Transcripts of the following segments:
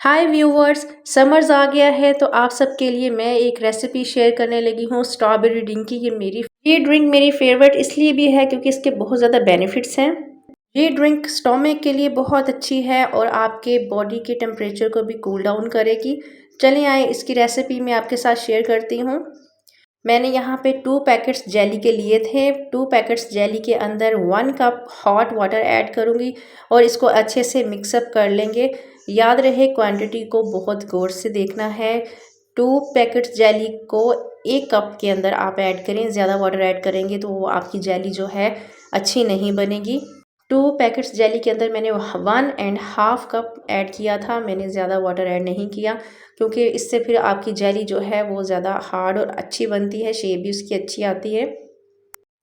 हाय viewers, summers आ गया है तो आप सबके लिए मैं एक रेसिपी शेयर करने लगी हूँ स्ट्रॉबेरी ड्रिंक की। ये ड्रिंक मेरी फेवरेट इसलिए भी है क्योंकि इसके बहुत ज़्यादा बेनिफिट्स हैं। ये ड्रिंक स्टोमक के लिए बहुत अच्छी है और आपके बॉडी के टेम्परेचर को भी कूल डाउन करेगी। चलिए आए इसकी रेसिपी मैं आपके साथ शेयर करती हूँ। मैंने यहाँ पे 2 पैकेट्स जेली के लिए थे। 2 पैकेट्स जेली के अंदर 1 कप हॉट वाटर ऐड करूँगी और इसको अच्छे से मिक्सअप कर लेंगे। याद रहे क्वांटिटी को बहुत गौर से देखना है। 2 पैकेट्स जेली को 1 कप के अंदर आप ऐड करें। ज़्यादा वाटर ऐड करेंगे तो वो आपकी जेली जो है अच्छी नहीं बनेगी। 2 पैकेट्स जेली के अंदर मैंने 1.5 कप ऐड किया था। मैंने ज़्यादा वाटर ऐड नहीं किया क्योंकि इससे फिर आपकी जेली जो है वो ज़्यादा हार्ड और अच्छी बनती है, शेप भी उसकी अच्छी आती है।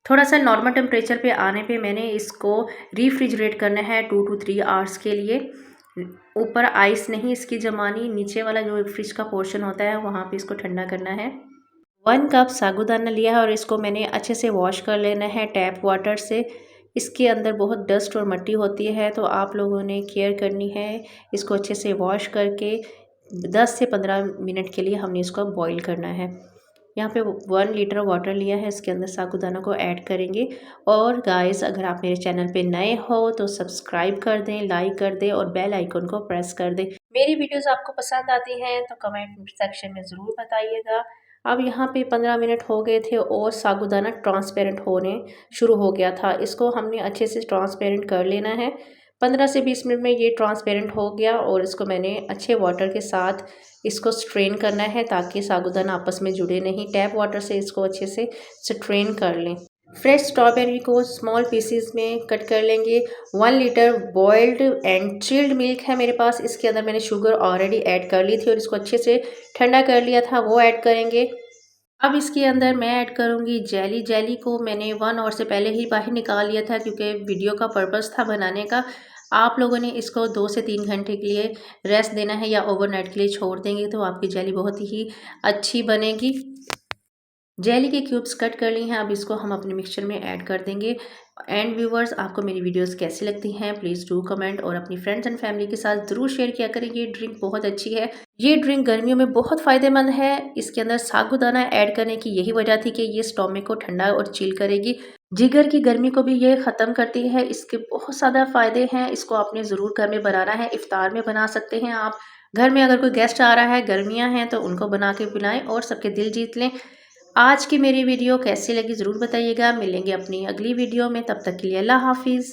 थोड़ा सा नॉर्मल टेम्परेचर पे आने पे मैंने इसको रेफ्रिजरेट करना है 2 to 3 आवर्स के लिए। ऊपर आइस नहीं इसकी जमानी, नीचे वाला जो फ्रिज का पोर्शन होता है वहाँ पे इसको ठंडा करना है। 1 कप साबूदाना लिया है और इसको मैंने अच्छे से वॉश कर लेना है टैप वाटर से। इसके अंदर बहुत डस्ट और मिट्टी होती है तो आप लोगों ने केयर करनी है। इसको अच्छे से वॉश करके 10 से 15 मिनट के लिए हमने इसको बॉईल करना है। यहाँ पे 1 लीटर वाटर लिया है, इसके अंदर साबूदाना को ऐड करेंगे। और गाइस, अगर आप मेरे चैनल पे नए हो तो सब्सक्राइब कर दें, लाइक कर दें और बेल आइकन को प्रेस कर दें। मेरी वीडियोस आपको पसंद आती हैं तो कमेंट सेक्शन में ज़रूर बताइएगा। अब यहाँ पे 15 मिनट हो गए थे और साबूदाना ट्रांसपेरेंट होने शुरू हो गया था। इसको हमने अच्छे से ट्रांसपेरेंट कर लेना है। 15 से 20 मिनट में ये ट्रांसपेरेंट हो गया और इसको मैंने अच्छे वाटर के साथ इसको स्ट्रेन करना है ताकि साबूदाना आपस में जुड़े नहीं। टैप वाटर से इसको अच्छे से स्ट्रेन कर लें। फ्रेश स्ट्रॉबेरी को स्मॉल पीसीज में कट कर लेंगे। 1 litre boiled and chilled milk है मेरे पास। इसके अंदर मैंने शुगर ऑलरेडी ऐड कर ली थी और इसको अच्छे से ठंडा कर लिया था, वो ऐड करेंगे। अब इसके अंदर मैं ऐड करूँगी जेली। जेली को मैंने 1 आवर से पहले ही बाहर निकाल लिया था क्योंकि वीडियो का पर्पस था बनाने का। आप लोगों ने इसको 2 से 3 घंटे के लिए रेस्ट देना है या ओवरनाइट के लिए छोड़ देंगे तो आपकी जेली बहुत ही अच्छी बनेगी। जेली के क्यूब्स कट कर लिए हैं, अब इसको हम अपने मिक्सचर में ऐड कर देंगे। एंड व्यूवर्स, आपको मेरी वीडियोस कैसी लगती हैं प्लीज़ डू कमेंट और अपनी फ्रेंड्स एंड फैमिली के साथ ज़रूर शेयर किया करें। ये ड्रिंक बहुत अच्छी है। ये ड्रिंक गर्मियों में बहुत फ़ायदेमंद है। इसके अंदर साबूदाना ऐड करने की यही वजह थी कि ये स्टोमक को ठंडा और चिल करेगी। जिगर की गर्मी को भी ये ख़त्म करती है। इसके बहुत ज़्यादा फ़ायदे हैं। इसको आपने ज़रूर घर में बनाना है। इफ्तार में बना सकते हैं आप। घर में अगर कोई गेस्ट आ रहा है, गर्मियाँ हैं तो उनको बना के पिलाएं और सबके दिल जीत लें। आज की मेरी वीडियो कैसी लगी ज़रूर बताइएगा। मिलेंगे अपनी अगली वीडियो में, तब तक के लिए अल्लाह हाफिज़।